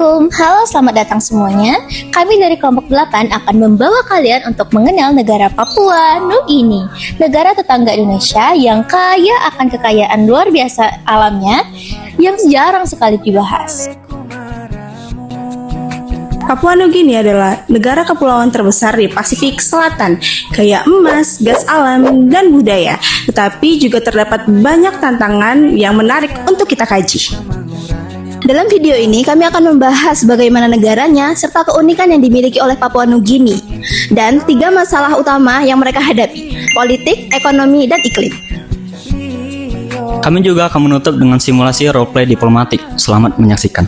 Assalamualaikum, halo selamat datang semuanya. Kami dari kelompok 8 akan membawa kalian untuk mengenal negara Papua Nugini, negara tetangga Indonesia yang kaya akan kekayaan luar biasa alamnya yang jarang sekali dibahas. Papua Nugini adalah negara kepulauan terbesar di Pasifik Selatan, kaya emas, gas alam, dan budaya. Tetapi juga terdapat banyak tantangan yang menarik untuk kita kaji. Dalam video ini kami akan membahas bagaimana negaranya serta keunikan yang dimiliki oleh Papua Nugini dan 3 masalah utama yang mereka hadapi, politik, ekonomi, dan iklim. Kami juga akan menutup dengan simulasi roleplay diplomatik. Selamat menyaksikan.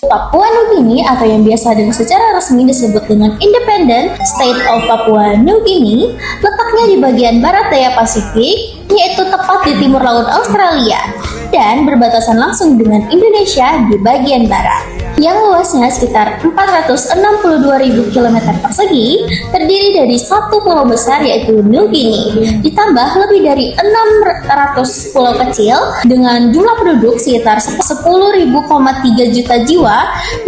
Papua Nugini atau yang biasa dan secara resmi disebut dengan Independent State of Papua Nugini letaknya di bagian barat daya Pasifik, yaitu tepat di timur laut Australia dan berbatasan langsung dengan Indonesia di bagian barat yang luasnya sekitar 462.000 km persegi, terdiri dari satu pulau besar yaitu Nugini, ditambah lebih dari 600 pulau kecil dengan jumlah penduduk sekitar 10,3 juta jiwa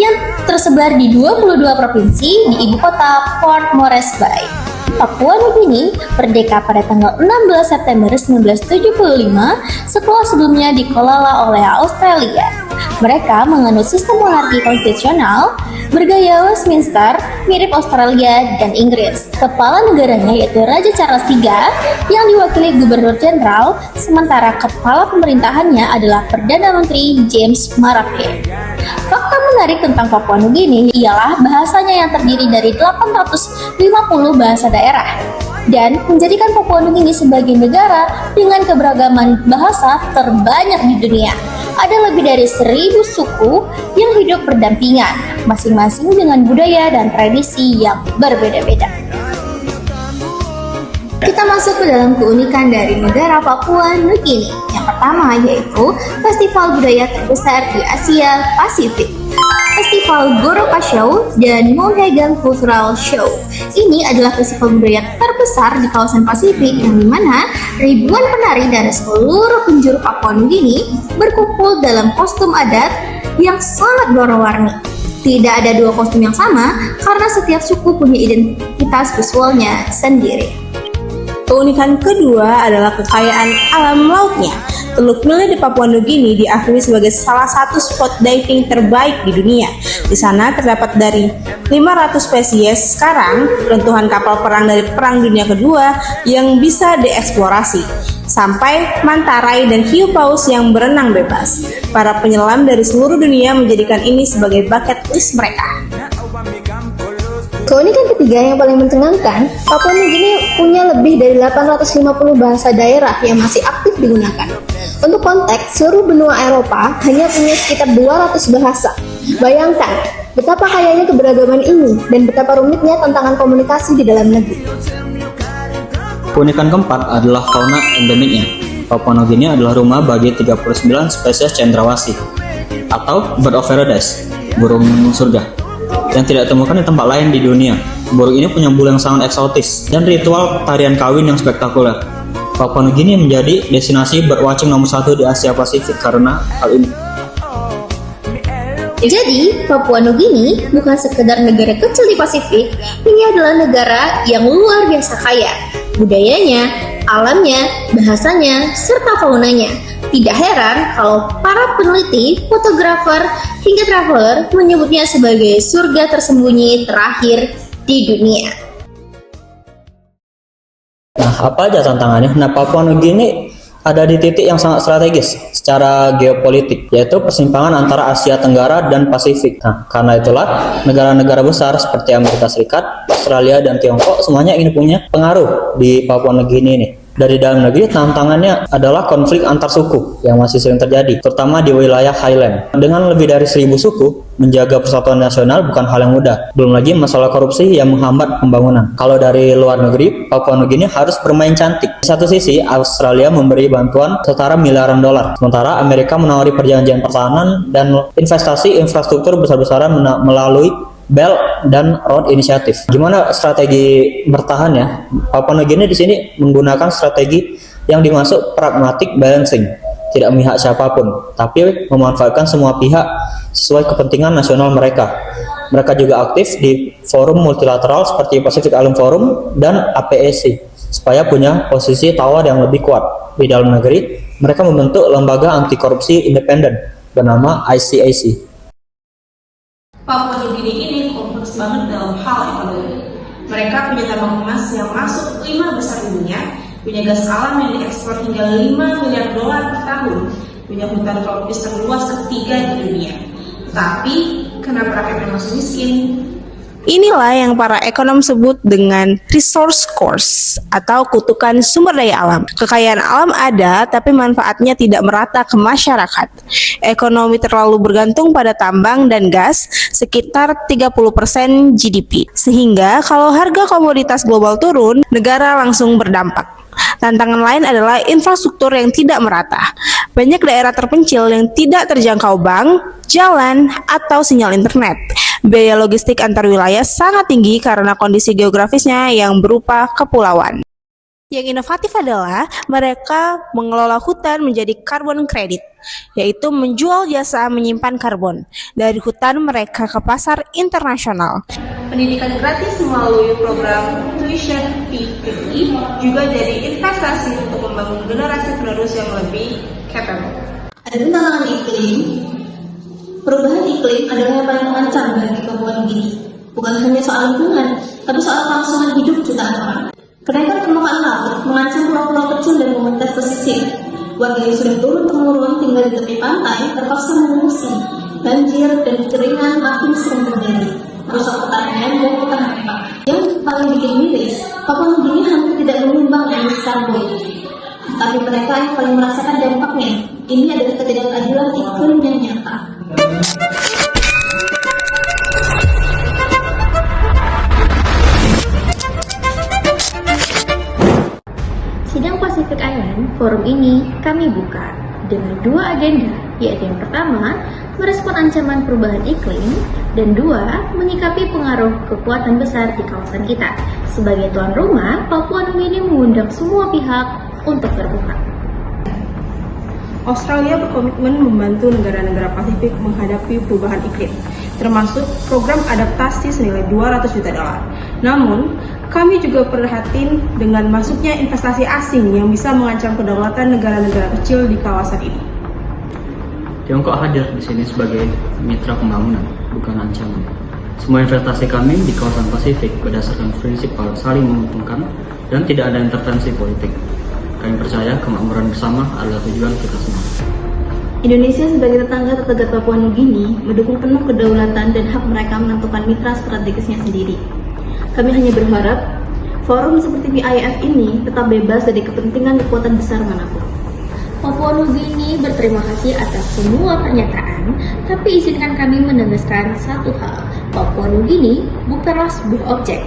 yang tersebar di 22 provinsi di ibu kota Port Moresby. Papua Nugini merdeka pada tanggal 16 September 1975 setelah sebelumnya dikelola oleh Australia. Mereka menganut sistem monarki konstitusional bergaya Westminster, mirip Australia dan Inggris. Kepala negaranya yaitu Raja Charles III yang diwakili Gubernur Jenderal, sementara kepala pemerintahannya adalah Perdana Menteri James Marape. Fakta menarik tentang Papua Nugini ialah bahasanya yang terdiri dari 850 bahasa daerah dan menjadikan Papua Nugini sebagai negara dengan keberagaman bahasa terbanyak di dunia. Ada lebih dari 1.000 suku yang hidup berdampingan, masing-masing dengan budaya dan tradisi yang berbeda-beda. Kita masuk ke dalam keunikan dari negara Papua Nugini. Yang pertama yaitu festival budaya terbesar di Asia Pasifik, Festival Goroka Show dan Mohegan Cultural Show. Ini adalah festival budaya terbesar di kawasan Pasifik yang dimana ribuan penari dari seluruh penjuru Papua Nugini berkumpul dalam kostum adat yang sangat berwarna-warni. Tidak ada 2 kostum yang sama karena setiap suku punya identitas visualnya sendiri. Keunikan kedua adalah kekayaan alam lautnya. Teluk Mile di Papua Nugini diakui sebagai salah satu spot diving terbaik di dunia. Di sana terdapat dari 500 spesies sekarang runtuhan kapal perang dari Perang Dunia Kedua yang bisa dieksplorasi, sampai manta rai dan hiu paus yang berenang bebas. Para penyelam dari seluruh dunia menjadikan ini sebagai bucket list mereka. Keunikan ketiga yang paling mencengangkan, Papua Nugini punya lebih dari 850 bahasa daerah yang masih aktif digunakan. Untuk konteks, seluruh benua Eropa hanya punya sekitar 200 bahasa. Bayangkan betapa kayanya keberagaman ini dan betapa rumitnya tantangan komunikasi di dalam negeri. Keunikan keempat adalah fauna endemiknya. Papua Nugini adalah rumah bagi 39 spesies cendrawasih atau bird of paradise, burung surga, yang tidak ditemukan di tempat lain di dunia. Burung ini punya bulu yang sangat eksotis dan ritual tarian kawin yang spektakuler. Papua Nugini menjadi destinasi birdwatching nomor 1 di Asia Pasifik karena hal ini. Jadi, Papua Nugini bukan sekedar negara kecil di Pasifik, ini adalah negara yang luar biasa kaya. Budayanya, alamnya, bahasanya, serta faunanya. Tidak heran kalau para peneliti, fotografer, hingga traveler menyebutnya sebagai surga tersembunyi terakhir di dunia. Nah, apa aja tantangannya? Nah, Papua Nugini ada di titik yang sangat strategis secara geopolitik, yaitu persimpangan antara Asia Tenggara dan Pasifik. Nah, karena itulah negara-negara besar seperti Amerika Serikat, Australia, dan Tiongkok semuanya ingin punya pengaruh di Papua Nugini ini. Dari dalam negeri, tantangannya adalah konflik antar suku yang masih sering terjadi, terutama di wilayah Highland. Dengan lebih dari 1.000 suku, menjaga persatuan nasional bukan hal yang mudah. Belum lagi masalah korupsi yang menghambat pembangunan. Kalau dari luar negeri, Papua Nugini harus bermain cantik. Di satu sisi, Australia memberi bantuan setara miliaran dolar, sementara Amerika menawari perjanjian pertahanan dan investasi infrastruktur besar-besaran melalui Belt dan Road Initiative. Gimana strategi bertahan ya? Papua Nugini di sini menggunakan strategi yang dimaksud pragmatic balancing. tidak memihak siapapun, tapi memanfaatkan semua pihak sesuai kepentingan nasional mereka. Mereka juga aktif di forum multilateral seperti Pacific Island Forum dan APEC, supaya punya posisi tawar yang lebih kuat. Di dalam negeri, mereka membentuk lembaga anti korupsi independen bernama ICAC. Papua Nugini ini kompleks banget dalam hal ekonomi. Mereka punya tambang emas yang masuk 5 besar di dunia, punya gas alam yang diekspor hingga 5 miliar dolar per tahun, punya hutan tropis terluas ketiga di dunia. Tapi, kenapa rakyatnya masih miskin? Inilah yang para ekonom sebut dengan resource curse atau kutukan sumber daya alam. Kekayaan alam ada, tapi manfaatnya tidak merata ke masyarakat. Ekonomi terlalu bergantung pada tambang dan gas, sekitar 30% GDP. Sehingga kalau harga komoditas global turun, negara langsung berdampak. Tantangan lain adalah infrastruktur yang tidak merata. Banyak daerah terpencil yang tidak terjangkau bank, jalan, atau sinyal internet. Biaya logistik antar wilayah sangat tinggi karena kondisi geografisnya yang berupa kepulauan. Yang inovatif adalah mereka mengelola hutan menjadi carbon credit, yaitu menjual jasa menyimpan karbon dari hutan mereka ke pasar internasional. Pendidikan gratis melalui program tuition fee free juga jadi investasi untuk membangun generasi penerus yang lebih capable. Ada tantangan iklim. Perubahan iklim adalah yang paling mengancam bagi Papua Nugini. Bukan hanya soal lingkungan, tapi soal kelangsungan hidup jutaan orang. Kenaikan permukaan laut mengancam pulau-pulau kecil dan komunitas pesisir. Warga yang sudah turun-temurun tinggal di tepi pantai terpaksa mengungsi. Banjir dan kekeringan makin sering terjadi. Rusak pertanian dan peternakan. Yang paling bikin miris, Papua Nugini hampir tidak menyumbang emisi karbon. Tapi mereka yang paling merasakan dampaknya. Ini adalah ketidakadilan iklim yang nyata. Sidang Pacific Island Forum ini kami buka dengan 2 agenda, yaitu yang pertama, merespon ancaman perubahan iklim, dan 2, menyikapi pengaruh kekuatan besar di kawasan kita. Sebagai tuan rumah, Papua Nugini mengundang semua pihak untuk terbuka. Australia berkomitmen membantu negara-negara Pasifik menghadapi perubahan iklim, termasuk program adaptasi senilai 200 juta dolar. Namun, kami juga prihatin dengan masuknya investasi asing yang bisa mengancam kedaulatan negara-negara kecil di kawasan ini. Tiongkok hadir di sini sebagai mitra pembangunan, bukan ancaman. Semua investasi kami di kawasan Pasifik berdasarkan prinsip saling menguntungkan dan tidak ada intervensi politik. Kami percaya kemakmuran bersama adalah tujuan kita semua. Indonesia sebagai tetangga terdekat Papua Nugini mendukung penuh kedaulatan dan hak mereka menentukan mitra strategisnya sendiri. Kami hanya berharap forum seperti PIF ini tetap bebas dari kepentingan kekuatan besar manapun. Papua Nugini berterima kasih atas semua pernyataan, tapi izinkan kami menegaskan satu hal. Papua Nugini bukanlah sebuah objek.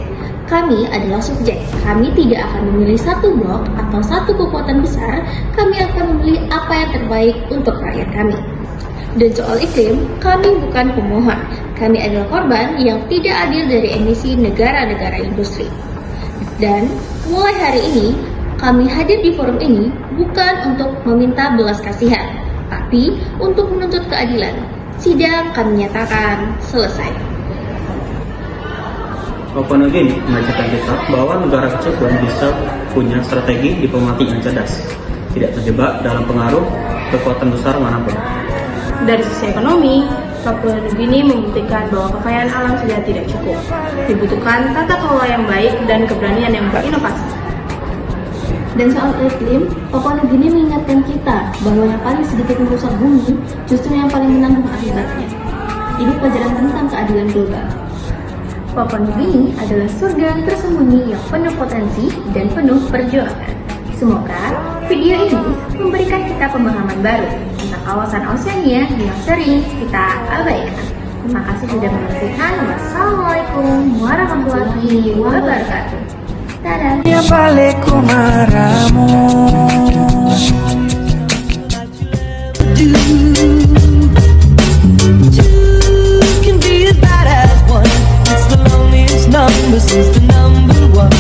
Kami adalah subjek. Kami tidak akan memilih satu blok atau satu kekuatan besar. Kami akan memilih apa yang terbaik untuk rakyat kami. Dan soal iklim, kami bukan pemohon. Kami adalah korban yang tidak adil dari emisi negara-negara industri. Dan mulai hari ini, kami hadir di forum ini bukan untuk meminta belas kasihan, tapi untuk menuntut keadilan. Sidang kami nyatakan selesai. Papua Nugini mengajarkan kita bahwa negara kecil pun bisa punya strategi diplomatik yang cerdas, tidak terjebak dalam pengaruh kekuatan besar manapun. Dari sisi ekonomi, Papua Nugini membuktikan bahwa kekayaan alam sudah tidak cukup. Dibutuhkan tata kelola yang baik dan keberanian yang berinovasi. Dan soal iklim, Papua Nugini mengingatkan kita bahwa yang paling sedikit merusak bumi justru yang paling menanggung akibatnya. Ini pelajaran tentang keadilan global. Papua Nugini adalah surga tersembunyi yang penuh potensi dan penuh perjuangan. Semoga video ini memberikan kita pemahaman baru tentang kawasan Oseania yang sering kita abaikan. Terima kasih sudah menyaksikan. Wassalamualaikum warahmatullahi wabarakatuh. Dadah. Yang balik ku maramu can be as bad as one. It's the loneliest number since the number one.